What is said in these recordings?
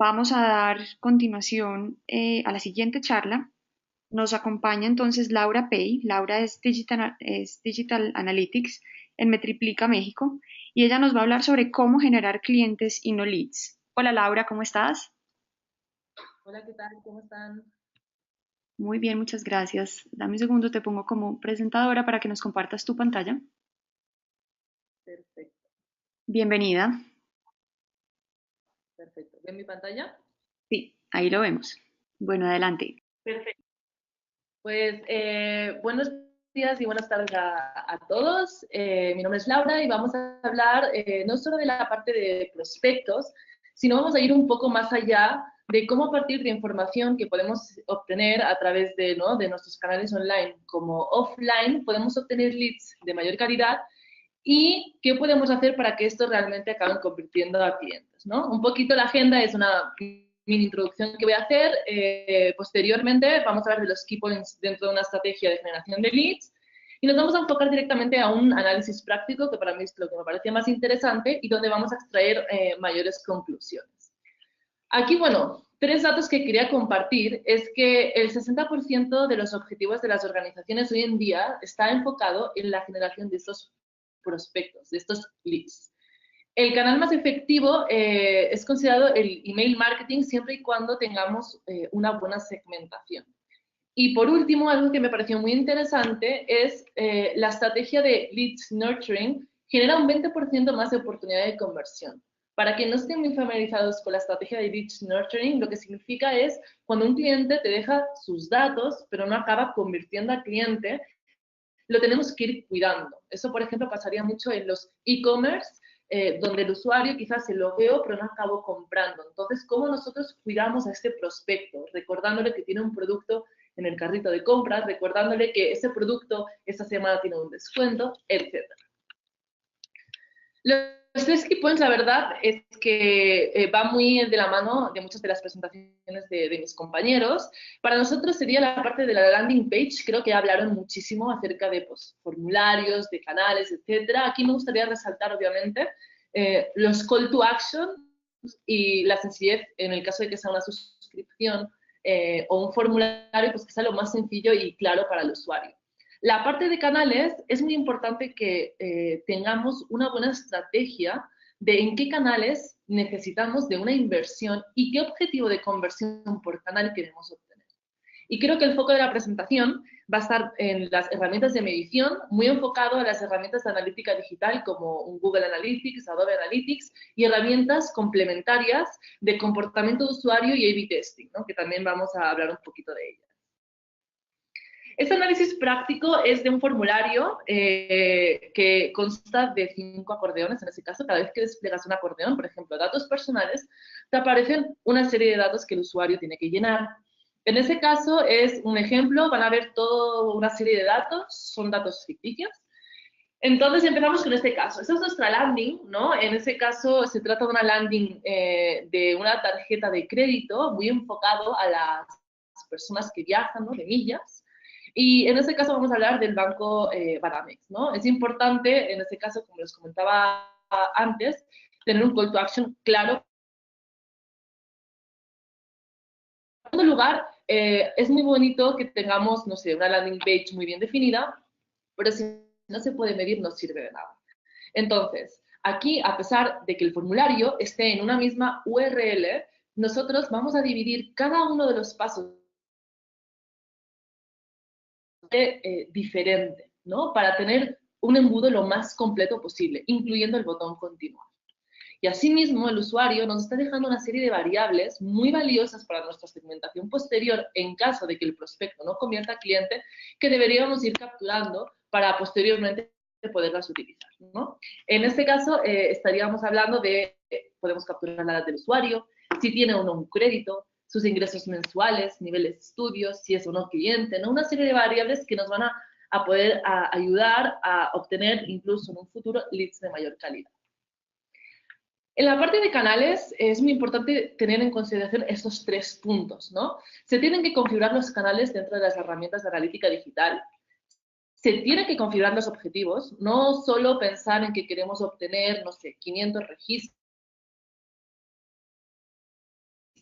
Vamos a dar continuación a la siguiente charla. Nos acompaña entonces Laura Pei. Laura es Digital Analytics en Metriplica México y ella nos va a hablar sobre cómo generar clientes y no leads. Hola Laura, ¿cómo estás? Hola, ¿qué tal? ¿Cómo están? Muy bien, muchas gracias. Dame un segundo, te pongo como presentadora para que nos compartas tu pantalla. Perfecto, Bienvenida. perfecto. ¿Ven mi pantalla? Sí, ahí lo vemos. Bueno, adelante. Perfecto. Pues buenos días y buenas tardes a todos. Mi nombre es Laura y vamos a hablar no solo de la parte de prospectos, sino vamos a ir un poco más allá de cómo a partir de información que podemos obtener a través de, ¿no?, de nuestros canales online como offline, podemos obtener leads de mayor calidad y qué podemos hacer para que esto realmente acaben convirtiendo a clientes, ¿no? Un poquito la agenda es una mini introducción que voy a hacer. Posteriormente vamos a hablar de los key points dentro de una estrategia de generación de leads y nos vamos a enfocar directamente a un análisis práctico que para mí es lo que me parece más interesante y donde vamos a extraer mayores conclusiones. Aquí, bueno, tres datos que quería compartir es que el 60% de los objetivos de las organizaciones hoy en día está enfocado en la generación de estos prospectos, de estos leads. El canal más efectivo es considerado el email marketing siempre y cuando tengamos una buena segmentación. Y por último, algo que me pareció muy interesante es la estrategia de leads nurturing genera un 20% más de oportunidad de conversión. Para quienes no estén muy familiarizados con la estrategia de leads nurturing, lo que significa es cuando un cliente te deja sus datos, pero no acaba convirtiendo al cliente, lo tenemos que ir cuidando. Eso, por ejemplo, pasaría mucho en los e-commerce, donde el usuario quizás se logueó, pero no acabó comprando. Entonces, ¿cómo nosotros cuidamos a este prospecto? Recordándole que tiene un producto en el carrito de compras, recordándole que ese producto esta semana tiene un descuento, etc. Los tres key points, la verdad, es que va muy de la mano de muchas de las presentaciones de mis compañeros. Para nosotros sería la parte de la landing page. Creo que hablaron muchísimo acerca de pues, formularios, de canales, etcétera. Aquí me gustaría resaltar, obviamente, los call to action y la sencillez en el caso de que sea una suscripción o un formulario, pues que sea lo más sencillo y claro para el usuario. La parte de canales es muy importante que tengamos una buena estrategia de en qué canales necesitamos de una inversión y qué objetivo de conversión por canal queremos obtener. Y creo que el foco de la presentación va a estar en las herramientas de medición, muy enfocado a las herramientas de analítica digital como un Google Analytics, Adobe Analytics y herramientas complementarias de comportamiento de usuario y A/B testing, ¿no?, que también vamos a hablar un poquito de ellas. Este análisis práctico es de un formulario que consta de 5 acordeones. En ese caso, cada vez que despliegas un acordeón, por ejemplo, datos personales, te aparecen una serie de datos que el usuario tiene que llenar. En ese caso es un ejemplo, van a ver toda una serie de datos, son datos ficticios. Entonces empezamos con este caso. Esta es nuestra landing, ¿no? En ese caso se trata de una landing de una tarjeta de crédito muy enfocado a las personas que viajan, ¿no?, de millas. Y en este caso vamos a hablar del banco Banamex, ¿no? Es importante, en este caso, como les comentaba antes, tener un call to action claro. En segundo lugar, es muy bonito que tengamos, no sé, una landing page muy bien definida, pero si no se puede medir, no sirve de nada. Entonces, aquí, a pesar de que el formulario esté en una misma URL, nosotros vamos a dividir cada uno de los pasos diferente, ¿no?, para tener un embudo lo más completo posible, incluyendo el botón continuar. Y asimismo, el usuario nos está dejando una serie de variables muy valiosas para nuestra segmentación posterior en caso de que el prospecto no convierta a cliente, que deberíamos ir capturando para posteriormente poderlas utilizar, ¿no? En este caso, estaríamos hablando de, podemos capturar la edad del usuario, si tiene o no un crédito, sus ingresos mensuales, niveles de estudios, si es o no cliente, ¿no? Una serie de variables que nos van a poder ayudar a obtener incluso en un futuro leads de mayor calidad. En la parte de canales es muy importante tener en consideración estos tres puntos, ¿no? Se tienen que configurar los canales dentro de las herramientas de analítica digital. Se tienen que configurar los objetivos, no solo pensar en que queremos obtener, no sé, 500 registros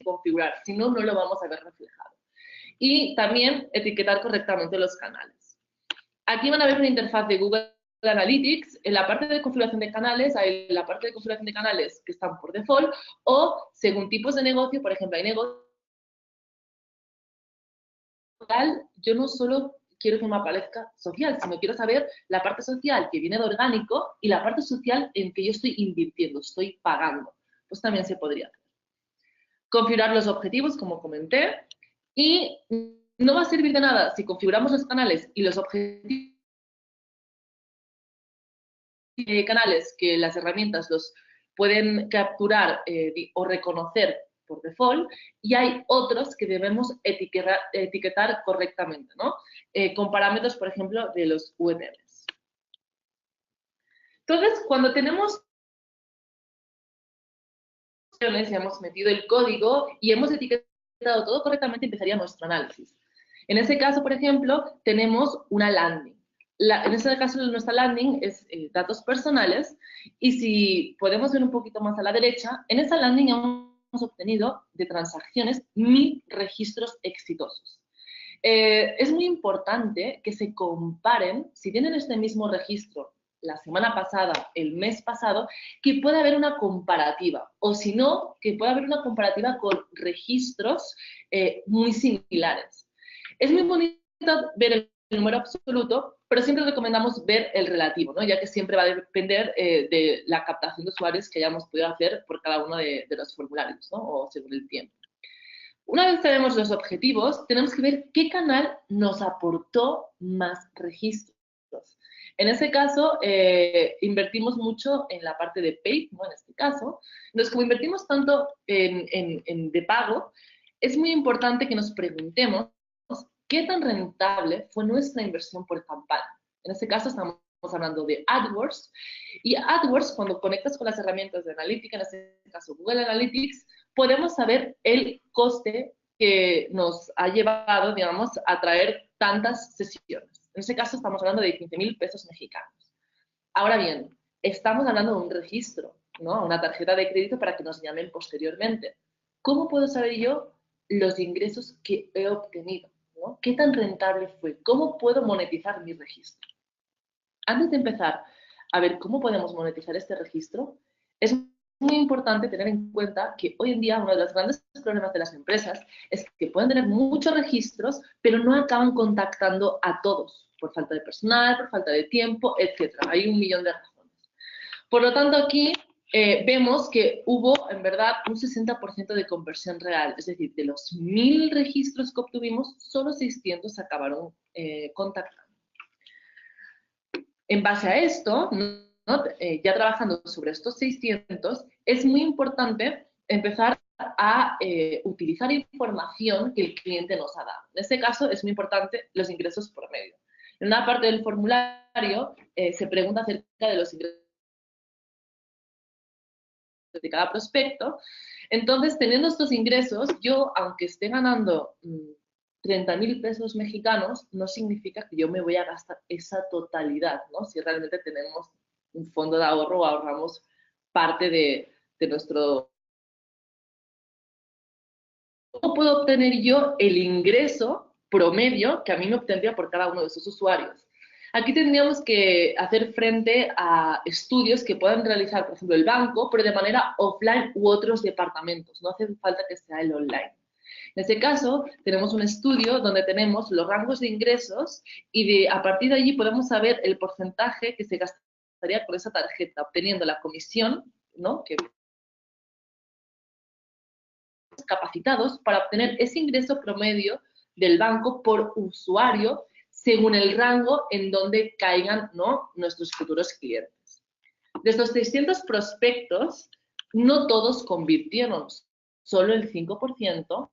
configurar, si no, no lo vamos a ver reflejado. Y también etiquetar correctamente los canales. Aquí van a ver una interfaz de Google Analytics. En la parte de configuración de canales, hay la parte de configuración de canales que están por default, o según tipos de negocio, por ejemplo, hay negocios, yo no solo quiero que me aparezca social, sino quiero saber la parte social que viene de orgánico y la parte social en que yo estoy invirtiendo, estoy pagando. Pues también se podría hacer. Configurar los objetivos, como comenté, y no va a servir de nada si configuramos los canales y los objetivos canales que las herramientas los pueden capturar o reconocer por default, y hay otros que debemos etiquetar correctamente, ¿no? Con parámetros, por ejemplo, de los UTMs. Entonces, cuando tenemos ya hemos metido el código y hemos etiquetado todo correctamente, empezaría nuestro análisis. En ese caso, por ejemplo, tenemos una landing. En ese caso, nuestra landing es datos personales, y si podemos ver un poquito más a la derecha, en esa landing hemos obtenido de transacciones 1000 registros exitosos. Es muy importante que se comparen, si tienen este mismo registro la semana pasada, el mes pasado, que pueda haber una comparativa, o si no, que pueda haber una comparativa con registros muy similares. Es muy bonito ver el número absoluto, pero siempre recomendamos ver el relativo, ¿no? Ya que siempre va a depender de la captación de usuarios que hayamos podido hacer por cada uno de los formularios, ¿no? O según el tiempo. Una vez sabemos los objetivos, tenemos que ver qué canal nos aportó más registros. En ese caso, invertimos mucho en la parte de paid, ¿no? En este caso. Entonces, como invertimos tanto de pago, es muy importante que nos preguntemos qué tan rentable fue nuestra inversión por campaña. En este caso, estamos hablando de AdWords. Y AdWords, cuando conectas con las herramientas de analítica, en este caso Google Analytics, podemos saber el coste que nos ha llevado, digamos, a traer tantas sesiones. En ese caso estamos hablando de 15.000 pesos mexicanos. Ahora bien, estamos hablando de un registro, ¿no? Una tarjeta de crédito para que nos llamen posteriormente. ¿Cómo puedo saber yo los ingresos que he obtenido, ¿no? ¿Qué tan rentable fue? ¿Cómo puedo monetizar mi registro? Antes de empezar a ver cómo podemos monetizar este registro, es muy importante tener en cuenta que hoy en día uno de los grandes problemas de las empresas es que pueden tener muchos registros, pero no acaban contactando a todos, por falta de personal, por falta de tiempo, etc. Hay un millón de razones. Por lo tanto, aquí vemos que hubo, en verdad, un 60% de conversión real. Es decir, de los 1000 registros que obtuvimos, solo 600 acabaron contactando. En base a esto, ¿no? Ya trabajando sobre estos 600, es muy importante empezar a utilizar información que el cliente nos ha dado. En este caso, es muy importante los ingresos por medio. En una parte del formulario se pregunta acerca de los ingresos de cada prospecto. Entonces, teniendo estos ingresos, yo, aunque esté ganando 30.000 pesos mexicanos, no significa que yo me voy a gastar esa totalidad, ¿no? Si realmente tenemos un fondo de ahorro o ahorramos parte de nuestro... ¿Cómo puedo obtener yo el ingreso promedio que a mí me obtendría por cada uno de esos usuarios? Aquí tendríamos que hacer frente a estudios que puedan realizar, por ejemplo, el banco, pero de manera offline u otros departamentos. No hace falta que sea el online. En este caso, tenemos un estudio donde tenemos los rangos de ingresos y a partir de allí podemos saber el porcentaje que se gastaría con esa tarjeta, obteniendo la comisión, ¿no? Que capacitados para obtener ese ingreso promedio del banco por usuario según el rango en donde caigan, ¿no? Nuestros futuros clientes. De estos 600 prospectos, no todos convirtieron, solo el 5%,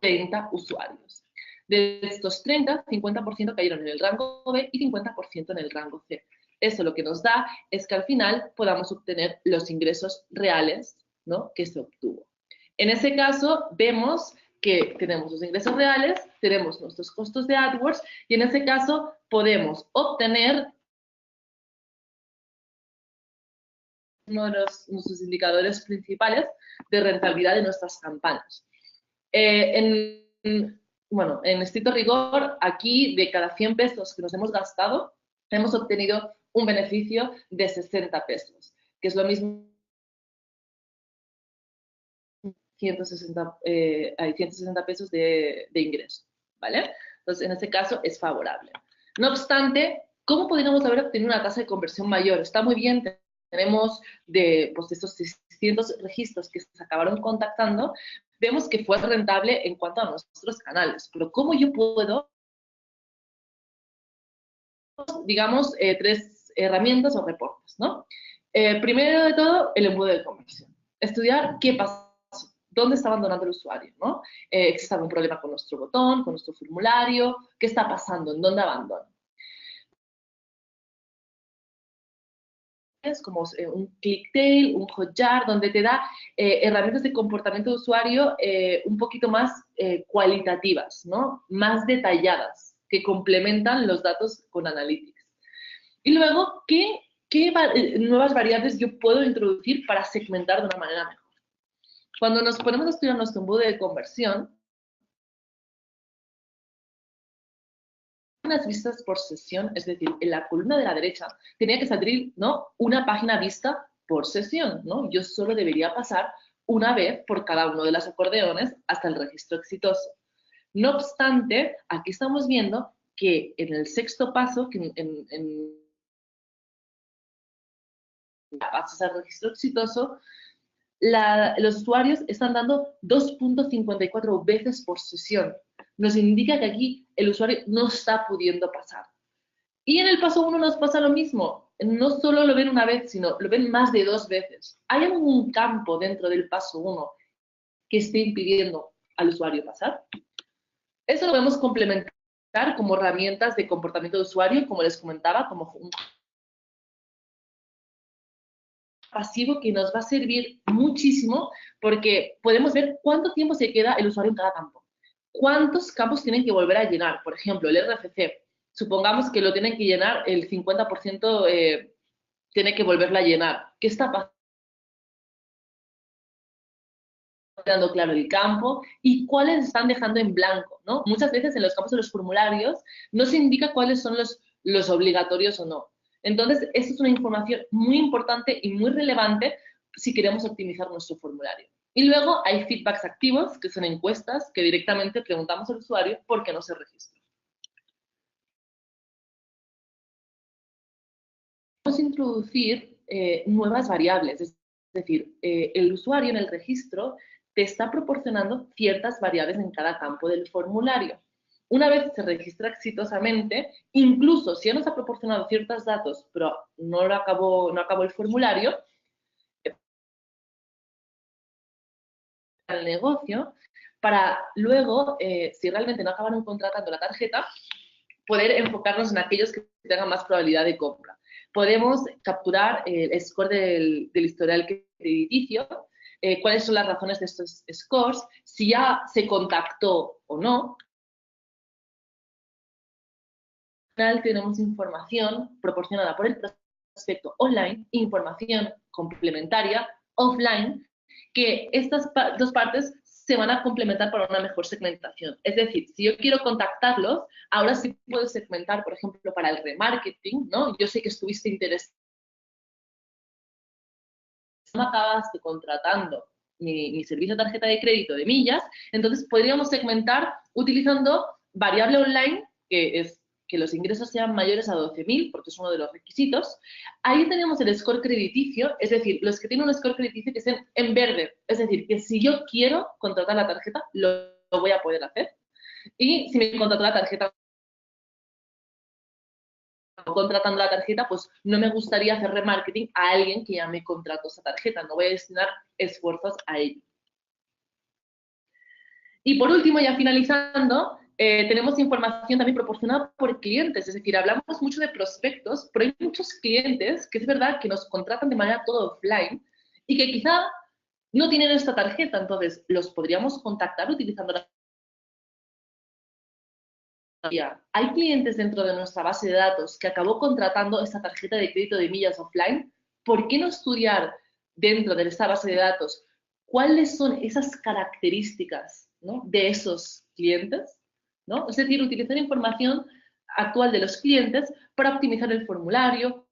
30 usuarios. De estos 30, 50% cayeron en el rango B y 50% en el rango C. Eso lo que nos da es que al final podamos obtener los ingresos reales, ¿no? Que se obtuvo. En ese caso, vemos que tenemos los ingresos reales, tenemos nuestros costos de AdWords y en ese caso podemos obtener uno de nuestros indicadores principales de rentabilidad de nuestras campañas. Bueno, en estricto rigor, aquí de cada 100 pesos que nos hemos gastado, hemos obtenido un beneficio de 60 pesos, que es lo mismo 160, hay 160 pesos de ingreso, ¿vale? Entonces, en este caso es favorable. No obstante, ¿cómo podríamos haber obtenido una tasa de conversión mayor? Está muy bien, tenemos de pues, estos 600 registros que se acabaron contactando, vemos que fue rentable en cuanto a nuestros canales, pero ¿cómo yo puedo, digamos, tres herramientas o reportes, ¿no? Primero de todo, el embudo de conversión. Estudiar qué pasa, dónde está abandonando el usuario, ¿no? ¿Existe algún problema con nuestro botón, con nuestro formulario? ¿Qué está pasando? ¿En dónde abandona? Como un ClickTail, un Hotjar, donde te da herramientas de comportamiento de usuario un poquito más cualitativas, ¿no? Más detalladas, que complementan los datos con Analytics. Y luego, ¿qué nuevas variables yo puedo introducir para segmentar de una manera mejor? Cuando nos ponemos a estudiar nuestro embudo de conversión, unas vistas por sesión, es decir, en la columna de la derecha tenía que salir, ¿no?, una página vista por sesión, ¿no? Yo solo debería pasar una vez por cada uno de los acordeones hasta el registro exitoso. No obstante, aquí estamos viendo que en el sexto paso, que en pasas al registro exitoso, los usuarios están dando 2.54 veces por sesión. Nos indica que aquí el usuario no está pudiendo pasar. Y en el paso 1 nos pasa lo mismo. No solo lo ven una vez, sino lo ven más de 2 veces. ¿Hay algún campo dentro del paso 1 que esté impidiendo al usuario pasar? Eso lo podemos complementar como herramientas de comportamiento de usuario, como les comentaba, como un pasivo que nos va a servir muchísimo porque podemos ver cuánto tiempo se queda el usuario en cada campo. ¿Cuántos campos tienen que volver a llenar? Por ejemplo, el RFC. Supongamos que lo tienen que llenar el 50%, tiene que volverla a llenar. ¿Qué está pasando? Quedando claro el campo y cuáles están dejando en blanco, ¿no? Muchas veces en los campos de los formularios no se indica cuáles son los obligatorios o no. Entonces, esa es una información muy importante y muy relevante si queremos optimizar nuestro formulario. Y luego hay feedbacks activos, que son encuestas que directamente preguntamos al usuario por qué no se registra. Vamos a introducir nuevas variables, es decir, el usuario en el registro te está proporcionando ciertas variables en cada campo del formulario. Una vez se registra exitosamente, incluso si ya nos ha proporcionado ciertos datos, pero no acabó el formulario, el negocio, para luego, si realmente no acabaron contratando la tarjeta, poder enfocarnos en aquellos que tengan más probabilidad de compra. Podemos capturar el score del historial crediticio, cuáles son las razones de estos scores, si ya se contactó o no. Al final tenemos información proporcionada por el prospecto online, información complementaria offline, que estas dos partes se van a complementar para una mejor segmentación. Es decir, si yo quiero contactarlos, ahora sí puedo segmentar, por ejemplo, para el remarketing, ¿no? Yo sé que estuviste interesado, me acabaste contratando mi servicio de tarjeta de crédito de millas, entonces podríamos segmentar utilizando variable online, que es que los ingresos sean mayores a 12.000, porque es uno de los requisitos. Ahí tenemos el score crediticio, es decir, los que tienen un score crediticio que estén en verde, es decir, que si yo quiero contratar la tarjeta, lo voy a poder hacer. Y si me contrato la tarjeta contratando la tarjeta, pues no me gustaría hacer remarketing a alguien que ya me contrató esa tarjeta, no voy a destinar esfuerzos a ello. Y por último, ya finalizando, tenemos información también proporcionada por clientes, es decir, hablamos mucho de prospectos, pero hay muchos clientes que es verdad que nos contratan de manera todo offline y que quizá no tienen esta tarjeta, entonces los podríamos contactar utilizando la... Hay clientes dentro de nuestra base de datos que acabó contratando esta tarjeta de crédito de millas offline, ¿por qué no estudiar dentro de esta base de datos cuáles son esas características, ¿no?, de esos clientes? ¿No? Es decir, utilizar información actual de los clientes para optimizar el formulario.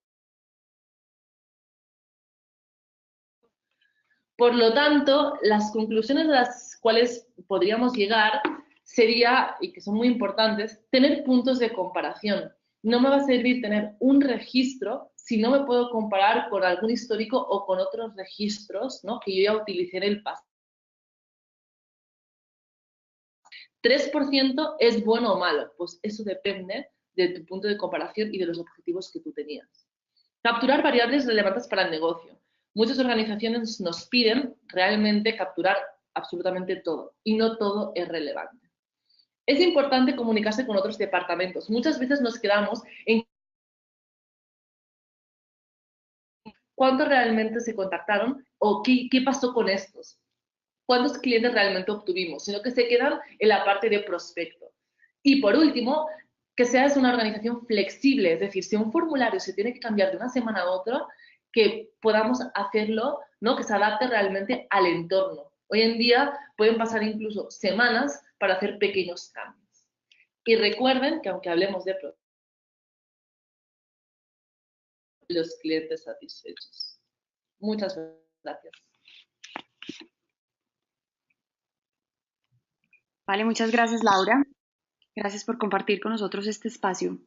Por lo tanto, las conclusiones a las cuales podríamos llegar sería, y que son muy importantes, tener puntos de comparación. No me va a servir tener un registro si no me puedo comparar con algún histórico o con otros registros, ¿no?, que yo ya utilicé en el pasado. 3% es bueno o malo, pues eso depende de tu punto de comparación y de los objetivos que tú tenías. Capturar variables relevantes para el negocio. Muchas organizaciones nos piden realmente capturar absolutamente todo y no todo es relevante. Es importante comunicarse con otros departamentos. Muchas veces nos quedamos en cuántos realmente se contactaron o qué pasó con estos, cuántos clientes realmente obtuvimos, sino que se quedan en la parte de prospecto. Y por último, que seas una organización flexible, es decir, si un formulario se tiene que cambiar de una semana a otra, que podamos hacerlo, ¿no?, que se adapte realmente al entorno. Hoy en día pueden pasar incluso semanas para hacer pequeños cambios. Y recuerden que aunque hablemos de los clientes satisfechos. Muchas gracias. Vale, muchas gracias, Laura. Gracias por compartir con nosotros este espacio.